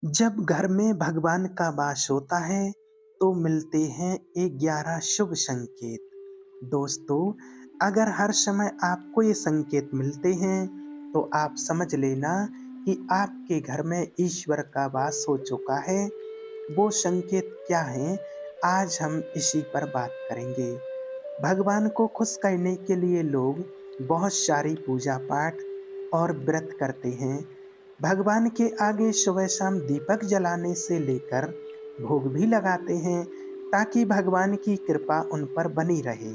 जब घर में भगवान का वास होता है तो मिलते हैं 11 शुभ संकेत। दोस्तों, अगर हर समय आपको ये संकेत मिलते हैं तो आप समझ लेना कि आपके घर में ईश्वर का वास हो चुका है। वो संकेत क्या हैं? आज हम इसी पर बात करेंगे। भगवान को खुश करने के लिए लोग बहुत सारी पूजा पाठ और व्रत करते हैं। भगवान के आगे सुबह शाम दीपक जलाने से लेकर भोग भी लगाते हैं ताकि भगवान की कृपा उन पर बनी रहे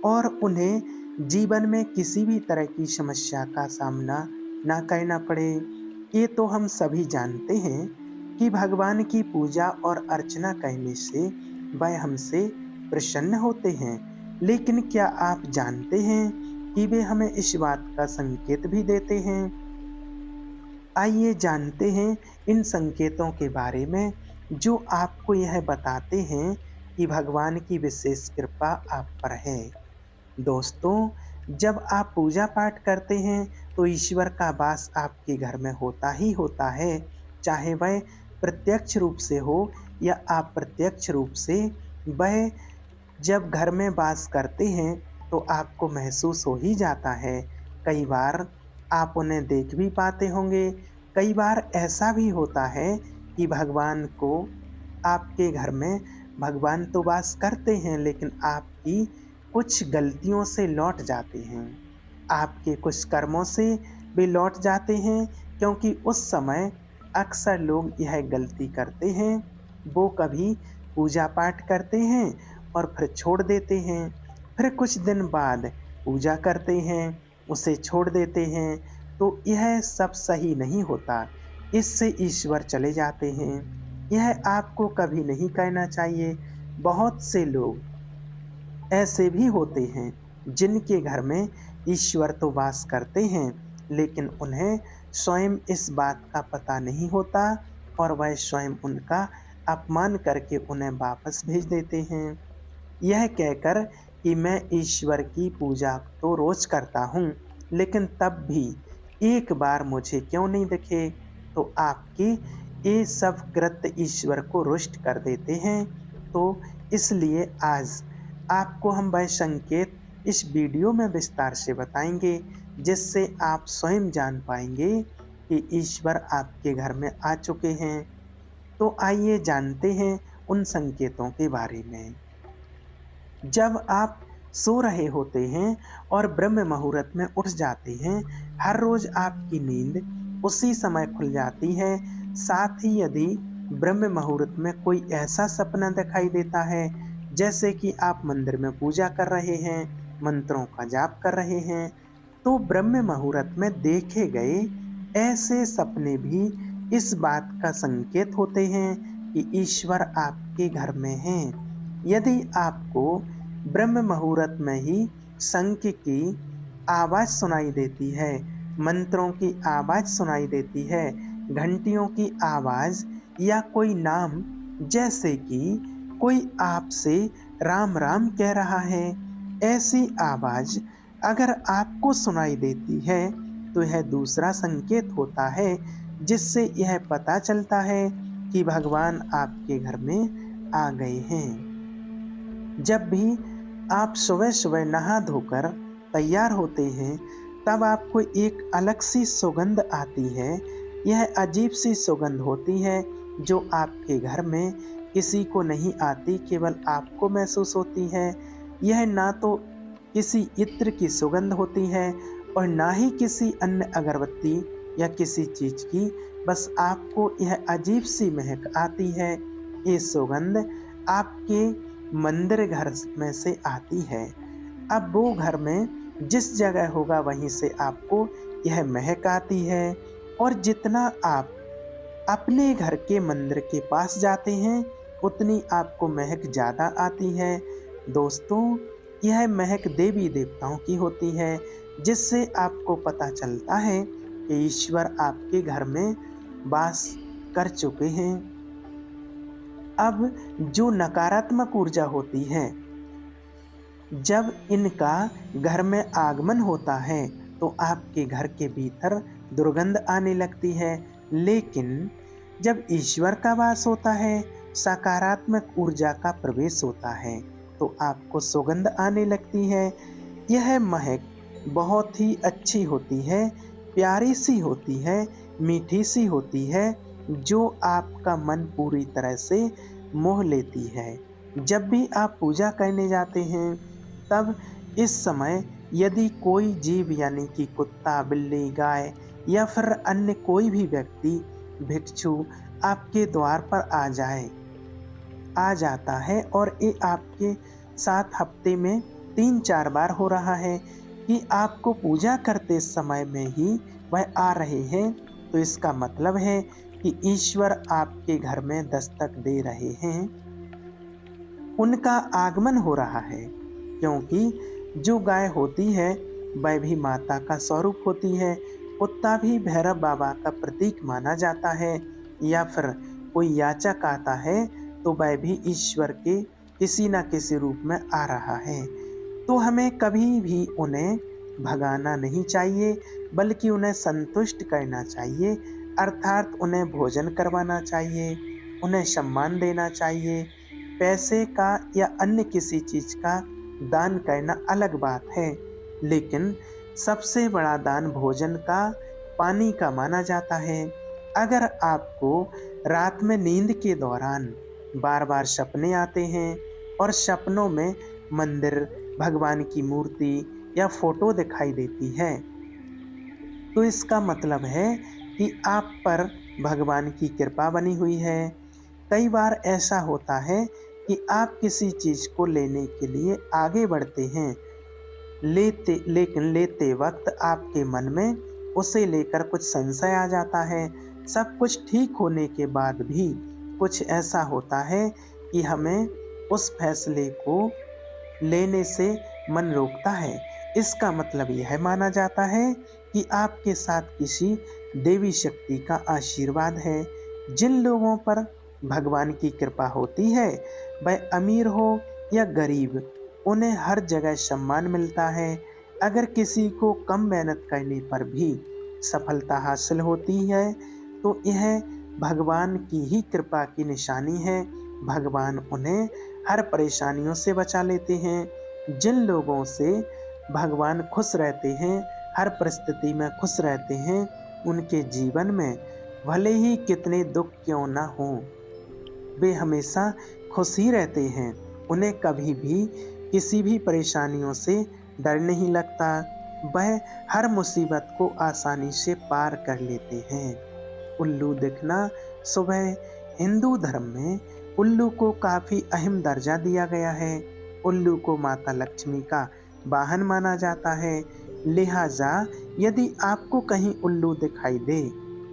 और उन्हें जीवन में किसी भी तरह की समस्या का सामना ना करना पड़े। ये तो हम सभी जानते हैं कि भगवान की पूजा और अर्चना करने से वह हमसे प्रसन्न होते हैं। लेकिन क्या आप जानते हैं कि वे हमें इस बात का संकेत भी देते हैं? आइए जानते हैं इन संकेतों के बारे में जो आपको यह बताते हैं कि भगवान की विशेष कृपा आप पर है। दोस्तों, जब आप पूजा पाठ करते हैं तो ईश्वर का वास आपके घर में होता ही होता है, चाहे वह प्रत्यक्ष रूप से हो या अप्रत्यक्ष रूप से। वह जब घर में वास करते हैं तो आपको महसूस हो ही जाता है। कई बार आप उन्हें देख भी पाते होंगे। कई बार ऐसा भी होता है कि भगवान को आपके घर में भगवान तो वास करते हैं लेकिन आपकी कुछ गलतियों से लौट जाते हैं। आपके कुछ कर्मों से वे लौट जाते हैं क्योंकि उस समय अक्सर लोग यह गलती करते हैं। वो कभी पूजा पाठ करते हैं और फिर छोड़ देते हैं। फिर कुछ दिन बाद पूजा करते हैं, उसे छोड़ देते हैं। तो यह सब सही नहीं होता। इससे ईश्वर चले जाते हैं। यह आपको कभी नहीं करना चाहिए। बहुत से लोग ऐसे भी होते हैं जिनके घर में ईश्वर तो वास करते हैं लेकिन उन्हें स्वयं इस बात का पता नहीं होता और वह स्वयं उनका अपमान करके उन्हें वापस भेज देते हैं, यह कहकर कि मैं ईश्वर की पूजा तो रोज करता हूँ लेकिन तब भी एक बार मुझे क्यों नहीं दिखे। तो आपके ये सब कृत्य ईश्वर को रुष्ट कर देते हैं। तो इसलिए आज आपको हम वह संकेत इस वीडियो में विस्तार से बताएंगे जिससे आप स्वयं जान पाएंगे कि ईश्वर आपके घर में आ चुके हैं। तो आइए जानते हैं उन संकेतों के बारे में। जब आप सो रहे होते हैं और ब्रह्म मुहूर्त में उठ जाते हैं, हर रोज आपकी नींद उसी समय खुल जाती है। साथ ही यदि ब्रह्म मुहूर्त में कोई ऐसा सपना दिखाई देता है जैसे कि आप मंदिर में पूजा कर रहे हैं, मंत्रों का जाप कर रहे हैं, तो ब्रह्म मुहूर्त में देखे गए ऐसे सपने भी इस बात का संकेत होते हैं कि ईश्वर आपके घर में हैं। यदि आपको ब्रह्म मुहूर्त में ही शंख की आवाज सुनाई देती है, मंत्रों की आवाज सुनाई देती है, घंटियों की आवाज या कोई नाम, जैसे कि कोई आपसे राम राम कह रहा है, ऐसी आवाज अगर आपको सुनाई देती है तो यह दूसरा संकेत होता है जिससे यह पता चलता है कि भगवान आपके घर में आ गए हैं। जब भी आप सुबह-सुबह नहा धोकर तैयार होते हैं, तब आपको एक अलग सी सुगंध आती है। यह अजीब सी सुगंध होती है जो आपके घर में किसी को नहीं आती, केवल आपको महसूस होती है। यह ना तो किसी इत्र की सुगंध होती है और ना ही किसी अन्य अगरबत्ती या किसी चीज़ की, बस आपको यह अजीब सी महक आती है। ये सुगंध आपके मंदिर घर में से आती है। अब वो घर में जिस जगह होगा वहीं से आपको यह महक आती है और जितना आप अपने घर के मंदिर के पास जाते हैं उतनी आपको महक ज़्यादा आती है। दोस्तों, यह महक देवी देवताओं की होती है जिससे आपको पता चलता है कि ईश्वर आपके घर में वास कर चुके हैं। अब जो नकारात्मक ऊर्जा होती है, जब इनका घर में आगमन होता है तो आपके घर के भीतर दुर्गंध आने लगती है। लेकिन जब ईश्वर का वास होता है, सकारात्मक ऊर्जा का प्रवेश होता है, तो आपको सुगंध आने लगती है। यह महक बहुत ही अच्छी होती है, प्यारी सी होती है, मीठी सी होती है, जो आपका मन पूरी तरह से मोह लेती है। जब भी आप पूजा करने जाते हैं, तब इस समय यदि कोई जीव यानी कि कुत्ता, बिल्ली, गाय या फिर अन्य कोई भी व्यक्ति, भिक्षु आपके द्वार पर आ जाता है और ये आपके साथ हफ्ते में 3-4 बार हो रहा है कि आपको पूजा करते समय में ही वह आ रहे हैं, तो इसका मतलब है कि ईश्वर आपके घर में दस्तक दे रहे हैं, उनका आगमन हो रहा है। क्योंकि जो गाय होती है वह भी माता का स्वरूप होती है, कुत्ता भी भैरव बाबा का प्रतीक माना जाता है, या फिर कोई याचक आता है तो वह भी ईश्वर के किसी न किसी रूप में आ रहा है। तो हमें कभी भी उन्हें भगाना नहीं चाहिए, बल्कि उन्हें संतुष्ट करना चाहिए, अर्थात उन्हें भोजन करवाना चाहिए, उन्हें सम्मान देना चाहिए। पैसे का या अन्य किसी चीज का दान करना अलग बात है, लेकिन सबसे बड़ा दान भोजन का, पानी का माना जाता है। अगर आपको रात में नींद के दौरान बार बार सपने आते हैं और सपनों में मंदिर, भगवान की मूर्ति या फोटो दिखाई देती है, तो इसका मतलब है कि आप पर भगवान की कृपा बनी हुई है। कई बार ऐसा होता है कि आप किसी चीज को लेने के लिए आगे बढ़ते हैं, लेकिन लेते वक्त आपके मन में उसे लेकर कुछ संशय आ जाता है। सब कुछ ठीक होने के बाद भी कुछ ऐसा होता है कि हमें उस फैसले को लेने से मन रोकता है। इसका मतलब यह माना जाता है कि आपके साथ किसी देवी शक्ति का आशीर्वाद है। जिन लोगों पर भगवान की कृपा होती है, वह अमीर हो या गरीब, उन्हें हर जगह सम्मान मिलता है। अगर किसी को कम मेहनत करने पर भी सफलता हासिल होती है, तो यह भगवान की ही कृपा की निशानी है। भगवान उन्हें हर परेशानियों से बचा लेते हैं। जिन लोगों से भगवान खुश रहते हैं, हर परिस्थिति में खुश रहते हैं, उनके जीवन में भले ही कितने दुख क्यों ना हो, वे हमेशा खुश ही रहते हैं। उन्हें कभी भी किसी भी परेशानियों से डर नहीं लगता। वह हर मुसीबत को आसानी से पार कर लेते हैं। उल्लू दिखना सुबह हिंदू धर्म में उल्लू को काफी अहम दर्जा दिया गया है। उल्लू को माता लक्ष्मी का वाहन माना जाता है। लिहाजा यदि आपको कहीं उल्लू दिखाई दे,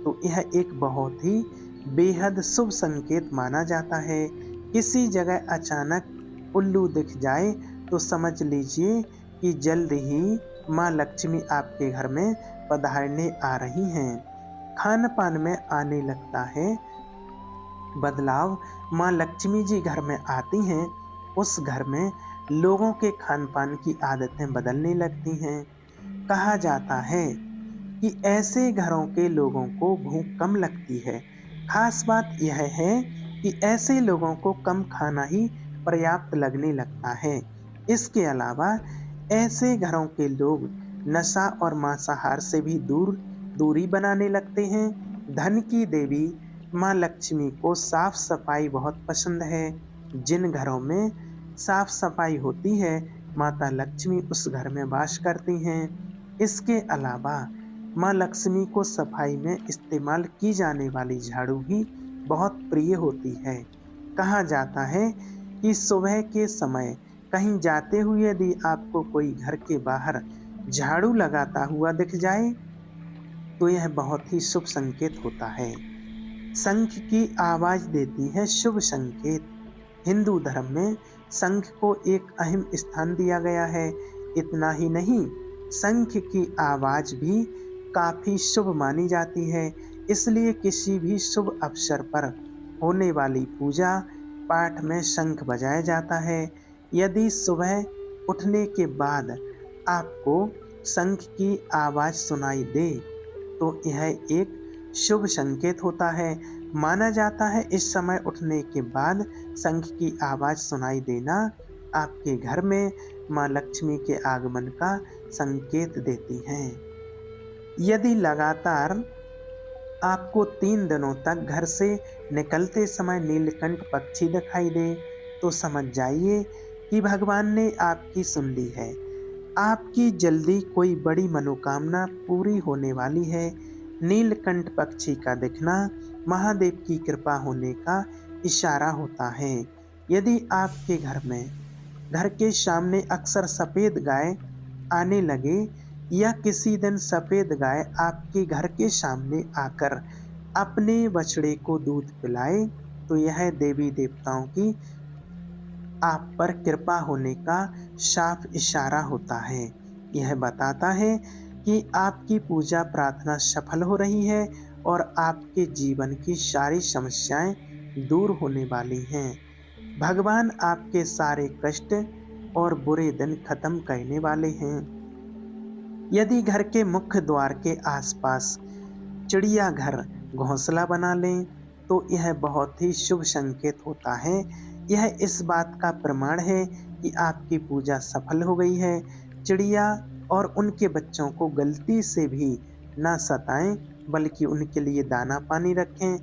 तो यह एक बहुत ही बेहद शुभ संकेत माना जाता है। किसी जगह अचानक उल्लू दिख जाए तो समझ लीजिए कि जल्द ही माँ लक्ष्मी आपके घर में पधारने आ रही हैं। खान पान में आने लगता है बदलाव। माँ लक्ष्मी जी घर में आती हैं, उस घर में लोगों के खान पान की आदतें बदलने लगती हैं। कहा जाता है कि ऐसे घरों के लोगों को भूख कम लगती है। खास बात यह है कि ऐसे लोगों को कम खाना ही पर्याप्त लगने लगता है। इसके अलावा ऐसे घरों के लोग नशा और मांसाहार से भी दूरी बनाने लगते हैं। धन की देवी माँ लक्ष्मी को साफ सफाई बहुत पसंद है। जिन घरों में साफ सफाई होती है, माता लक्ष्मी उस घर में वास करती हैं। इसके अलावा माँ लक्ष्मी को सफाई में इस्तेमाल की जाने वाली झाड़ू भी बहुत प्रिय होती है। कहा जाता है कि सुबह के समय कहीं जाते हुए यदि आपको कोई घर के बाहर झाड़ू लगाता हुआ दिख जाए, तो यह बहुत ही शुभ संकेत होता है। शंख की आवाज देती है शुभ संकेत। हिंदू धर्म में शंख को एक अहम स्थान दिया गया है। इतना ही नहीं, शंख की आवाज भी काफी शुभ मानी जाती है। इसलिए किसी भी शुभ अवसर पर होने वाली पूजा पाठ में शंख बजाया जाता है। यदि सुबह उठने के बाद आपको शंख की आवाज सुनाई दे, तो यह एक शुभ संकेत होता है। माना जाता है इस समय उठने के बाद शंख की आवाज़ सुनाई देना आपके घर में माँ लक्ष्मी के आगमन का संकेत देती हैं। यदि लगातार आपको 3 दिनों तक घर से निकलते समय नीलकंठ पक्षी दिखाई दे तो समझ जाइए कि भगवान ने आपकी सुन ली है। आपकी जल्दी कोई बड़ी मनोकामना पूरी होने वाली है। नीलकंठ पक्षी का दिखना महादेव की कृपा होने का इशारा होता है। यदि आपके घर के सामने अक्सर सफ़ेद गाय आने लगे या किसी दिन सफ़ेद गाय आपके घर के सामने आकर अपने बछड़े को दूध पिलाए तो यह देवी देवताओं की आप पर कृपा होने का साफ इशारा होता है। यह बताता है कि आपकी पूजा प्रार्थना सफल हो रही है और आपके जीवन की सारी समस्याएं दूर होने वाली हैं। भगवान आपके सारे कष्ट और बुरे दिन खत्म करने वाले हैं। यदि घर के मुख्य द्वार के आसपास चिड़ियाघर घोंसला बना लें तो यह बहुत ही शुभ संकेत होता है। यह इस बात का प्रमाण है कि आपकी पूजा सफल हो गई है। चिड़िया और उनके बच्चों को गलती से भी ना सताएं बल्कि उनके लिए दाना पानी रखें।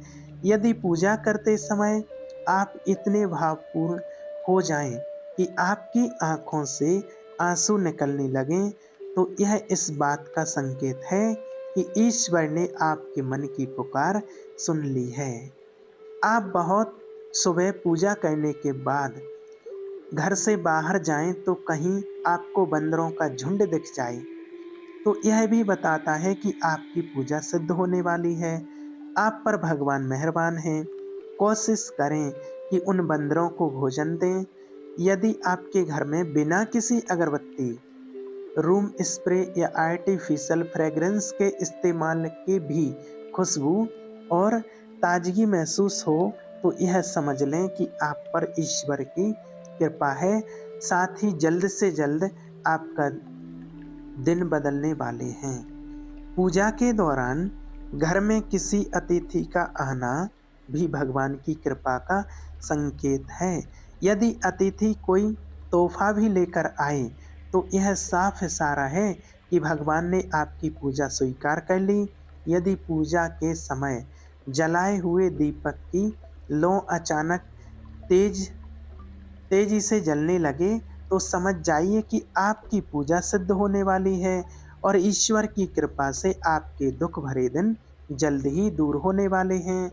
यदि पूजा करते समय आप इतने भावपूर्ण हो जाएं कि आपकी आंखों से आंसू निकलने लगें तो यह इस बात का संकेत है कि ईश्वर ने आपके मन की पुकार सुन ली है। आप बहुत सुबह पूजा करने के बाद घर से बाहर जाएं तो कहीं आपको बंदरों का झुंड दिख जाए तो यह भी बताता है कि आपकी पूजा सिद्ध होने वाली है। आप पर भगवान मेहरबान हैं। कोशिश करें कि उन बंदरों को भोजन दें। यदि आपके घर में बिना किसी अगरबत्ती, रूम स्प्रे या आर्टिफिशियल फ्रेग्रेंस के इस्तेमाल के भी खुशबू और ताजगी महसूस हो तो यह समझ लें कि आप पर ईश्वर की कृपा है। साथ ही जल्द से जल्द आपका दिन बदलने वाले हैं। पूजा के दौरान घर में किसी अतिथि का आना भी भगवान की कृपा का संकेत है। यदि अतिथि कोई तोहफा भी लेकर आए तो यह साफ इशारा है कि भगवान ने आपकी पूजा स्वीकार कर ली। यदि पूजा के समय जलाए हुए दीपक की लौ अचानक तेज तेजी से जलने लगे तो समझ जाइए कि आपकी पूजा सिद्ध होने वाली है और ईश्वर की कृपा से आपके दुख भरे दिन जल्द ही दूर होने वाले हैं।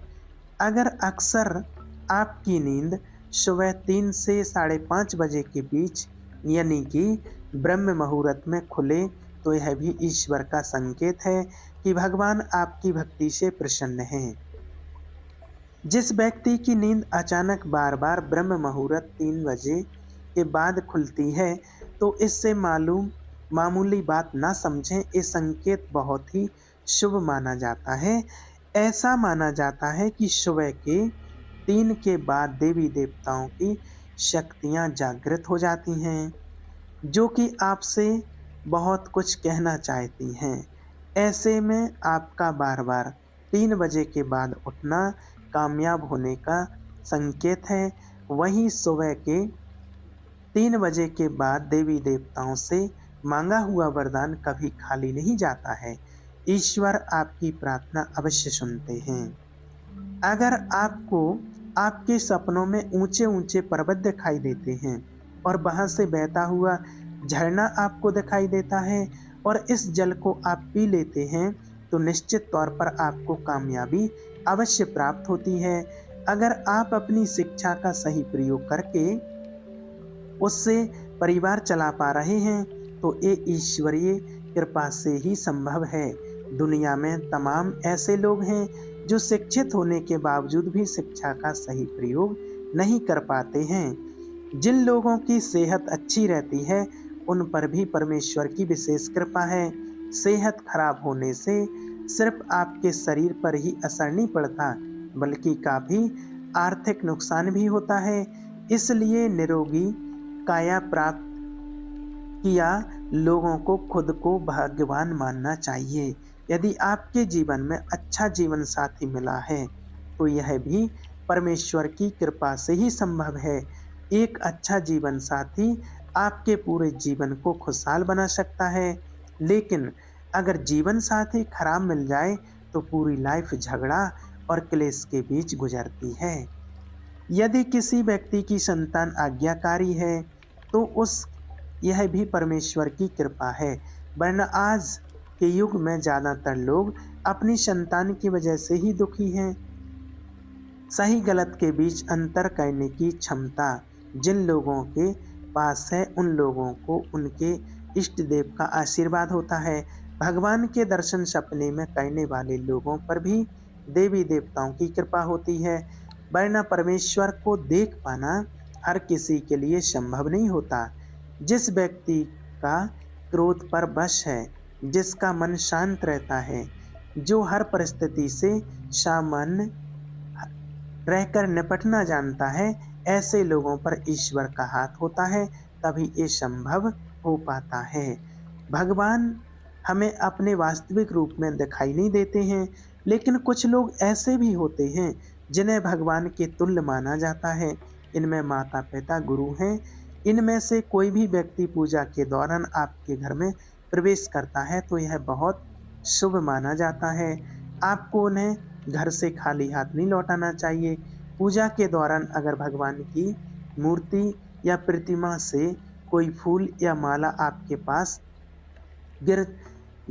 अगर अक्सर आपकी नींद सुबह 3 से 5:30 बजे के बीच यानी कि ब्रह्म मुहूर्त में खुले तो यह भी ईश्वर का संकेत है कि भगवान आपकी भक्ति से प्रसन्न हैं। जिस व्यक्ति की नींद अचानक बार बार ब्रह्म मुहूर्त 3 बजे के बाद खुलती है तो इससे मामूली बात ना समझें। ये संकेत बहुत ही शुभ माना जाता है। ऐसा माना जाता है कि सुबह के 3 के बाद देवी देवताओं की शक्तियाँ जागृत हो जाती हैं जो कि आपसे बहुत कुछ कहना चाहती हैं। ऐसे में आपका बार बार 3 बजे के बाद उठना कामयाब होने का संकेत है। वहीं सुबह के 3 बजे के बाद देवी देवताओं से मांगा हुआ वरदान कभी खाली नहीं जाता है। ईश्वर आपकी प्रार्थना अवश्य सुनते हैं। अगर आपको आपके सपनों में ऊंचे ऊंचे पर्वत दिखाई देते हैं और वहां से बहता हुआ झरना आपको दिखाई देता है और इस जल को आप पी लेते हैं तो निश्चित तौर पर आपको कामयाबी अवश्य प्राप्त होती है। अगर आप अपनी शिक्षा का सही प्रयोग करके उससे परिवार चला पा रहे हैं तो ये ईश्वरीय कृपा से ही संभव है। दुनिया में तमाम ऐसे लोग हैं जो शिक्षित होने के बावजूद भी शिक्षा का सही प्रयोग नहीं कर पाते हैं। जिन लोगों की सेहत अच्छी रहती है उन पर भी परमेश्वर की विशेष कृपा है। सेहत खराब होने से सिर्फ आपके शरीर पर ही असर नहीं पड़ता बल्कि काफ़ी आर्थिक नुकसान भी होता है। इसलिए निरोगी काया प्राप्त किया लोगों को खुद को भाग्यवान मानना चाहिए। यदि आपके जीवन में अच्छा जीवन साथी मिला है तो यह भी परमेश्वर की कृपा से ही संभव है। एक अच्छा जीवन साथी आपके पूरे जीवन को खुशहाल बना सकता है, लेकिन अगर जीवन साथी खराब मिल जाए तो पूरी लाइफ झगड़ा और क्लेश के बीच गुजरती है। यदि किसी व्यक्ति की संतान आज्ञाकारी है, तो उस यह भी परमेश्वर की कृपा है, वरना आज के युग में ज़्यादातर लोग अपनी संतान की वजह से ही दुखी हैं। सही गलत के बीच अंतर करने की क्षमता जिन लोगों के पास है, उन लोगों को उनके इष्ट देव का आशीर्वाद होता है। भगवान के दर्शन सपने में करने वाले लोगों पर भी देवी देवताओं की कृपा होती है, वरना परमेश्वर को देख पाना हर किसी के लिए संभव नहीं होता। जिस व्यक्ति का क्रोध पर वश है, जिसका मन शांत रहता है, जो हर परिस्थिति से सामान्य रहकर निपटना जानता है, ऐसे लोगों पर ईश्वर का हाथ होता है, तभी ये संभव हो पाता है। भगवान हमें अपने वास्तविक रूप में दिखाई नहीं देते हैं, लेकिन कुछ लोग ऐसे भी होते हैं जिन्हें भगवान के तुल्य माना जाता है। इनमें माता पिता गुरु हैं। इनमें से कोई भी व्यक्ति पूजा के दौरान आपके घर में प्रवेश करता है तो यह बहुत शुभ माना जाता है। आपको उन्हें घर से खाली हाथ नहीं लौटाना चाहिए। पूजा के दौरान अगर भगवान की मूर्ति या प्रतिमा से कोई फूल या माला आपके पास गिर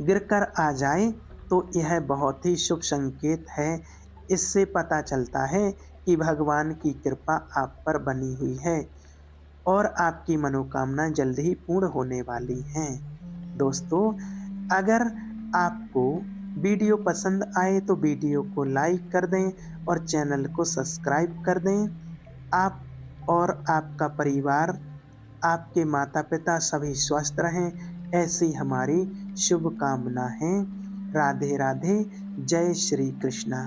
गिरकर आ जाए तो यह बहुत ही शुभ संकेत है। इससे पता चलता है कि भगवान की कृपा आप पर बनी हुई है और आपकी मनोकामना जल्द ही पूर्ण होने वाली हैं। दोस्तों, अगर आपको वीडियो पसंद आए तो वीडियो को लाइक कर दें और चैनल को सब्सक्राइब कर दें। आप और आपका परिवार, आपके माता पिता सभी स्वस्थ रहें, ऐसी हमारी शुभकामना है। राधे राधे। जय श्री कृष्णा।